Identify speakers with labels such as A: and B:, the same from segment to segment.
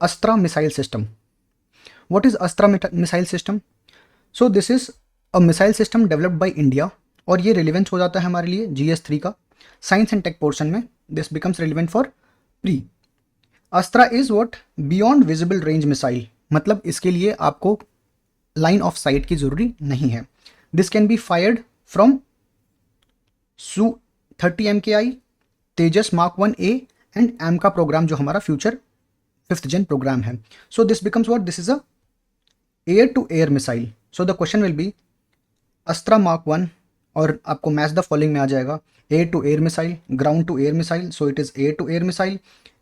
A: Astra missile system. What is Astra missile system? So this is a missile system developed by India, और ये relevant हो जाता है हमारे लिए GS3 का साइंस एंड टेक पोर्शन में. This becomes relevant for pre. अस्त्रा is what? Beyond visible range missile. मतलब इसके लिए आपको लाइन ऑफ साइट की जरूरी नहीं है. This can be fired from Su-30 MKI, Tejas mark 1A and AMCA program जो हमारा फ्यूचर 5th gen प्रोग्राम है. So this becomes what? This is a air to air missile. So the question will be Astra mark 1, और आपको match the following में आ जाएगा. Air to air missile, ground to air missile. So it is air to air missile,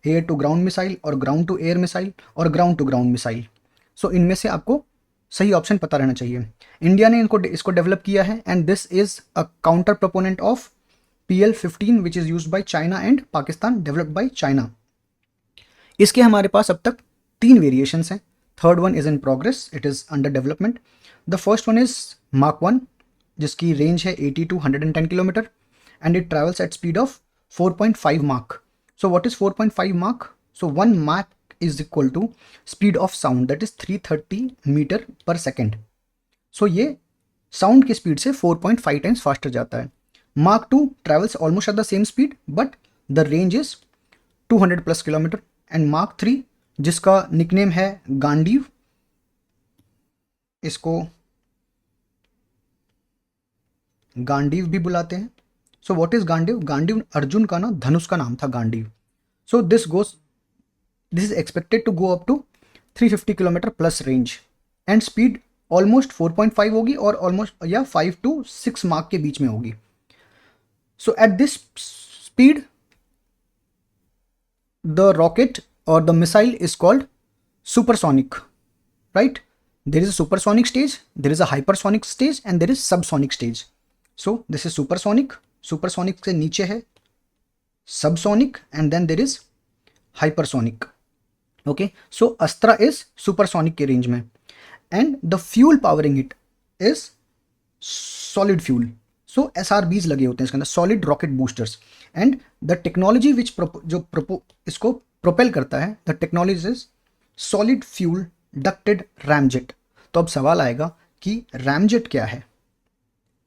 A: air to ground missile, और ground to air missile, और ground to ground missile. सो इनमें से आपको सही ऑप्शन पता रहना चाहिए. इंडिया ने इसको डेवलप किया है, and this is a counter proponent of PL-15 which is used by China and Pakistan, developed by China. इसके हमारे पास अब तक 3 वेरिएशंस हैं. Third one is in progress, it is under development. The first one is mark 1, जिसकी range है 80 to 110 kilometre, and it travels at speed of 4.5 मार्क. So what is 4.5 मार्क? सो 1 मार्क is equal to speed of sound, that is 330 metre per second. So ये sound की speed से 4.5 times faster जाता है. Mark 2 travels almost at the same speed, but the range is 200 plus kilometre. And mark 3, जिसका nickname है गांडीव, इसको गांडीव भी बुलाते हैं. So what is Gandiva? Gandiva Arjun का ना धनुष का नाम था, Gandiva. So this is expected to go up to 350 kilometre plus range, and speed almost 4.5 होगी, और ऑलमोस्ट या 5 to 6 मार्क के बीच में होगी. So at this speed the rocket or the missile is called supersonic, right? There is a supersonic stage, there is a hypersonic stage, and there is subsonic stage. So this is supersonic. Supersonic से नीचे है subsonic, and then there is hypersonic. Okay, so Astra is supersonic के range में, and the fuel powering it is solid fuel. So SRBs लगे होते हैं इसके अंदर, solid rocket boosters, and the technology which इसको प्रोपेल करता है, the technology is solid fuel ducted ramjet. तो अब सवाल आएगा कि रैमजेट क्या है,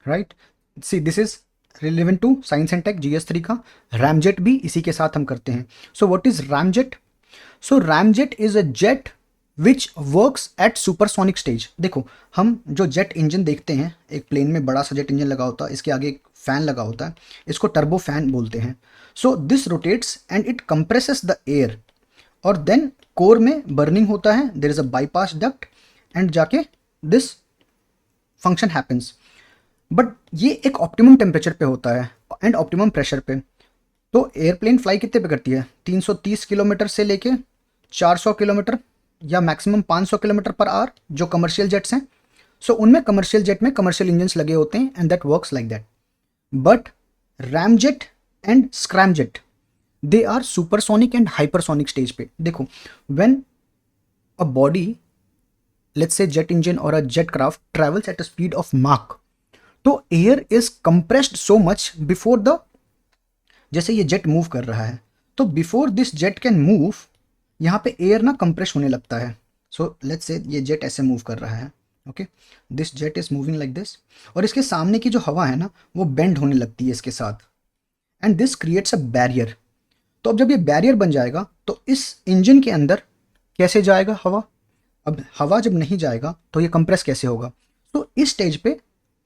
A: right? See this is relevant to science and tech GS3 का. रैमजेट भी इसी के साथ हम करते हैं. So what is ramjet? So ramjet is a jet which works at supersonic stage. देखो, हम जो जेट इंजन देखते हैं, एक प्लेन में बड़ा सा जेट इंजन लगा होता है, इसके आगे एक फैन लगा होता है, इसको टर्बो फैन बोलते हैं. So this rotates and it compresses the air, और देन कोर में बर्निंग होता है, there is a bypass duct, and जाके दिस फंक्शन हैपेंस. बट ये एक ऑप्टिमम टेम्परेचर पे होता है एंड ऑप्टिमम प्रेशर पे. तो एयरप्लेन फ्लाई कितने पे करती है? 330 किलोमीटर से लेके 400 किलोमीटर या मैक्सिमम 500 किलोमीटर पर आवर, जो कमर्शियल जेट्स हैं. सो उनमें कमर्शियल जेट में कमर्शियल इंजन्स लगे होते हैं, and that works like that. But ramjet and scramjet, they are supersonic and hypersonic stage पे. देखो, when a body, let's say jet engine और a jet craft travels at a speed of मार्क, तो air is compressed so much before the, जैसे ये jet move कर रहा है, तो before this jet can move, यहाँ पे एयर ना कंप्रेस होने लगता है. सो लेट्स से ये जेट ऐसे मूव कर रहा है, okay, this jet is moving like this, और इसके सामने की जो हवा है ना, वो बेंड होने लगती है इसके साथ, and this creates a barrier. तो अब जब ये बैरियर बन जाएगा, तो इस इंजन के अंदर कैसे जाएगा हवा? अब हवा जब नहीं जाएगा तो ये कंप्रेस कैसे होगा? तो इस स्टेज पे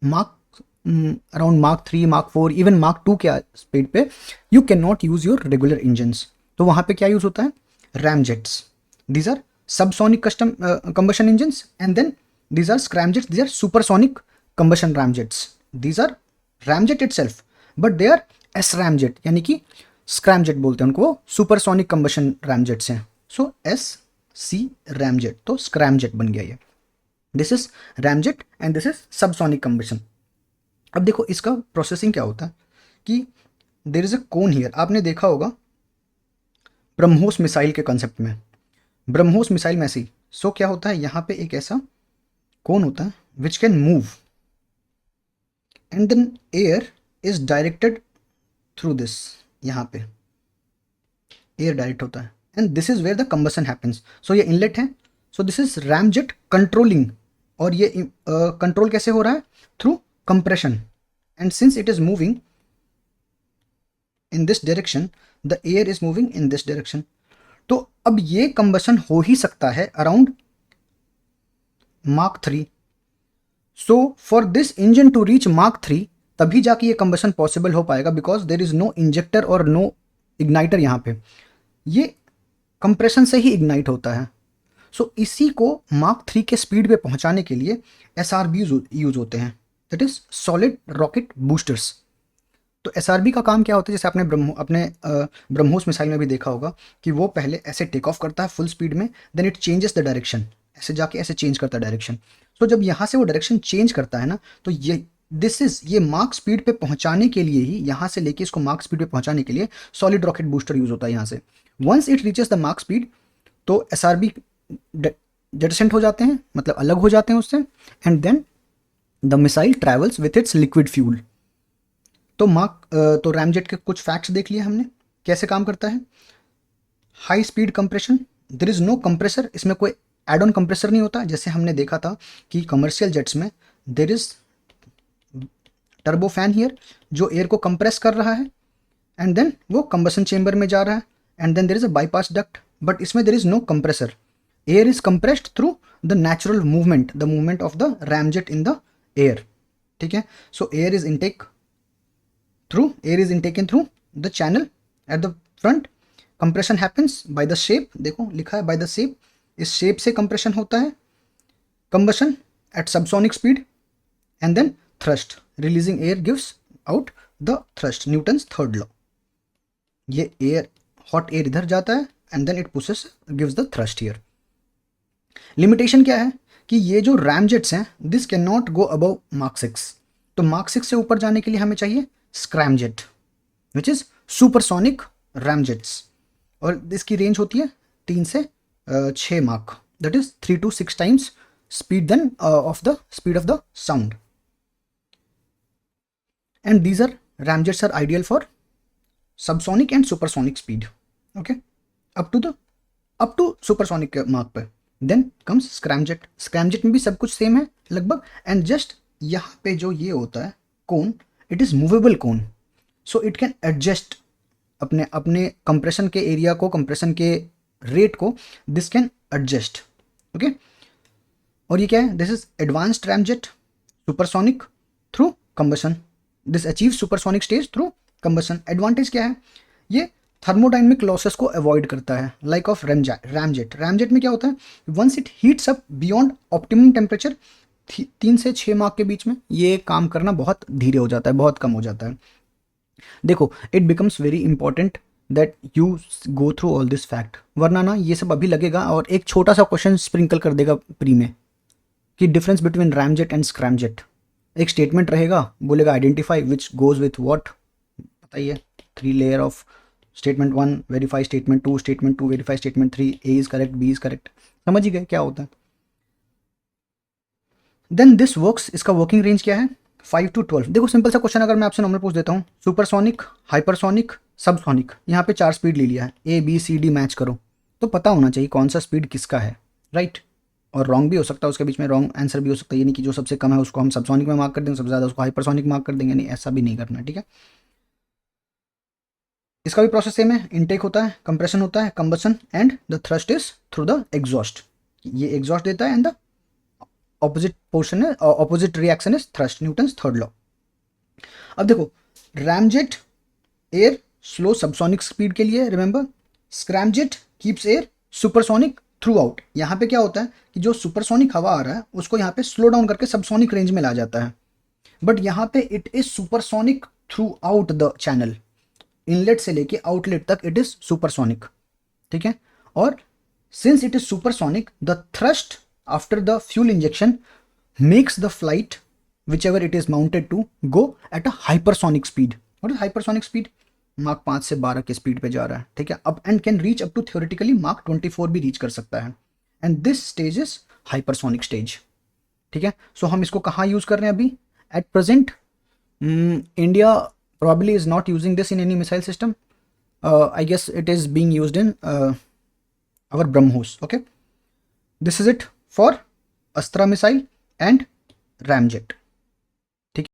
A: अराउंड मार्क 3, मार्क 4, इवन मार्क 2 के स्पीड पे you can not use your regular engines. तो वहाँ पे क्या यूज होता है? Ramjets. These are subsonic custom combustion engines, and then these are scramjets, these are supersonic combustion ramjets. These are ramjet itself, but they are SRAMjet, यानी कि scramjet बोलते हैं उनको, वो supersonic combustion ramjets हैं. So SC ramjet, तो scramjet बन गया ये. This is ramjet and this is subsonic combustion. अब देखो इसका प्रोसेसिंग क्या होता है कि there is a cone here. आपने देखा होगा ब्रह्मोस मिसाइल के कंसेप्ट में, ब्रह्मोस मिसाइल में ऐसी. सो क्या होता है, यहाँ पे एक ऐसा कौन होता है which can move, and then air is directed through this. यहाँ पे एयर डायरेक्ट होता है, and this is where the combustion happens. So ये इनलेट है. So this is ramjet controlling. और ये कंट्रोल कैसे हो रहा है? Through compression. And since it is moving in this direction, the air is moving in this direction. तो अब ये कंबसन हो ही सकता है अराउंड मार्क 3. So for this engine to reach मार्क 3, तभी जाके ये कंबसन पॉसिबल हो पाएगा, because there is no injector और नो इग्नाइटर. यहाँ पे ये कंप्रेशन से ही इग्नाइट होता है. सो इसी को मार्क 3 के स्पीड पे पहुंचाने के लिए SRB यूज होते हैं, that is solid rocket boosters. तो SRB का काम क्या होता है? जैसे आपने ब्रह्मोस मिसाइल में भी देखा होगा कि वो पहले ऐसे टेक ऑफ करता है फुल स्पीड में, then it changes the direction. ऐसे जाके ऐसे चेंज करता है डायरेक्शन. तो जब यहाँ से वो डायरेक्शन चेंज करता है ना, तो ये मार्क स्पीड पे पहुंचाने के लिए ही, यहाँ से लेके इसको मार्क स्पीड पे पहुंचाने के लिए सॉलिड रॉकेट बूस्टर यूज होता है. यहाँ से वंस इट रीचेस द मार्क स्पीड, तो SRB जेटसेंट हो जाते हैं, मतलब अलग हो जाते हैं उससे, and then the missile travels with its liquid fuel. तो रैमजेट के कुछ फैक्ट्स देख लिए हमने, कैसे काम करता है. High speed compression, there is no compressor. इसमें कोई एड ऑन कंप्रेसर नहीं होता. जैसे हमने देखा था कि कमर्शियल जेट्स में there is turbo fan here, जो एयर को कंप्रेस कर रहा है, एंड देन वो कंबसन चेंबर में जा रहा है, and then there is a bypass duct. But इसमें there is no compressor. Air is compressed through the natural movement, the movement of the ramjet in the air. ठीक है. So air is intaken through the channel at the front. compression happens by the shape. देखो लिखा है by the shape. इस shape से compression होता है. combustion at subsonic speed and then thrust. releasing air gives out the thrust. Newton's third law. ये air, hot air इधर जाता है and then it pushes, gives the thrust here. limitation क्या है कि ये जो ramjets हैं, this cannot go above Mach 6. तो Mach 6 से ऊपर जाने के लिए हमें चाहिए scramjet, which is supersonic ramjets. और इसकी रेंज होती है 3 से 6 मार्क, that is 3 to 6 times speed then of the speed of the sound. And these are ramjets are ideal for subsonic and supersonic speed. Okay, up to supersonic मार्क पे. Then comes scramjet. Scramjet में भी सब कुछ same है लगभग, and just यहाँ पे जो ये होता है cone, it is movable cone. So it can adjust अपने कंप्रेशन के एरिया को, कंप्रेशन के रेट को, दिस कैन एडजस्ट. ओके. और ये क्या है? This is advanced ramjet supersonic through combustion. This achieve supersonic stage through combustion. Advantage क्या है? ये थर्मोडायनेमिक लॉसेस को अवॉइड करता है, लाइक ऑफ रैमजेट. रैमजेट में क्या होता है? Once it heats up beyond optimum temperature, 3 से 6 मार्क के बीच में, ये काम करना बहुत धीरे हो जाता है, बहुत कम हो जाता है. देखो, it becomes very important that you go through all this fact, वरना ना ये सब अभी लगेगा और एक छोटा सा क्वेश्चन स्प्रिंकल कर देगा प्री में कि difference between ramjet and scramjet. एक स्टेटमेंट रहेगा, बोलेगा identify which goes with what. बताइए, 3 layer of statement 1 verify statement 2, statement 2 verify statement 3, A is correct, B is correct. समझ ही गए क्या होता है. देन दिस वर्क्स, इसका वर्किंग रेंज क्या है? 5 to 12. देखो सिंपल सा क्वेश्चन अगर मैं आपसे नॉर्मल पूछ देता हूँ, सुपरसोनिक, हाइपरसोनिक, सबसोनिक, यहाँ पे 4 स्पीड ले लिया है, A B C D match करो, तो पता होना चाहिए कौन सा स्पीड किसका है, राइट. और रॉन्ग भी हो सकता है, उसके बीच में रॉन्ग आंसर भी हो सकता है. ये नहीं कि जो सबसे कम है उसको हम सबसोनिक में मार्क कर देंगे, सबसे ज़्यादा उसको हाइपरसोनिक मार्क कर देंगे, नहीं, ऐसा भी नहीं करना है. ठीक है. इसका भी प्रोसेस सेम है. इनटेक होता है, कंप्रेशन होता है, combustion, and the thrust is through the exhaust. ये एग्जॉस्ट देता है, and the opposite reaction is thrust. Newton's third law. अब देखो, ramjet air slow subsonic speed के लिए, remember. Scramjet keeps air supersonic through out. यहाँ पे क्या होता है कि जो सुपरसोनिक हवा आ रहा है उसको यहाँ पे स्लो डाउन करके सबसोनिक रेंज में ला जाता है. बट यहाँ पे it is supersonic through out the channel. Inlet से लेके आउटलेट तक इट इज सुपरसोनिक. ठीक है. और since it is supersonic, the thrust after the fuel injection makes the flight, whichever it is mounted to, go at a hypersonic speed. What is hypersonic speed? Mach 5 से 12 के speed पे जा रहा है. ठीक है. अब and can reach up to theoretically Mach 24 भी रीच कर सकता है. And this stage is hypersonic stage. ठीक है. सो हम इसको कहाँ यूज कर रहे हैं अभी? At present India probably is not using this in any missile system. I guess it is being used in our BrahMos. Okay, this is it for Astra missile and Ramjet.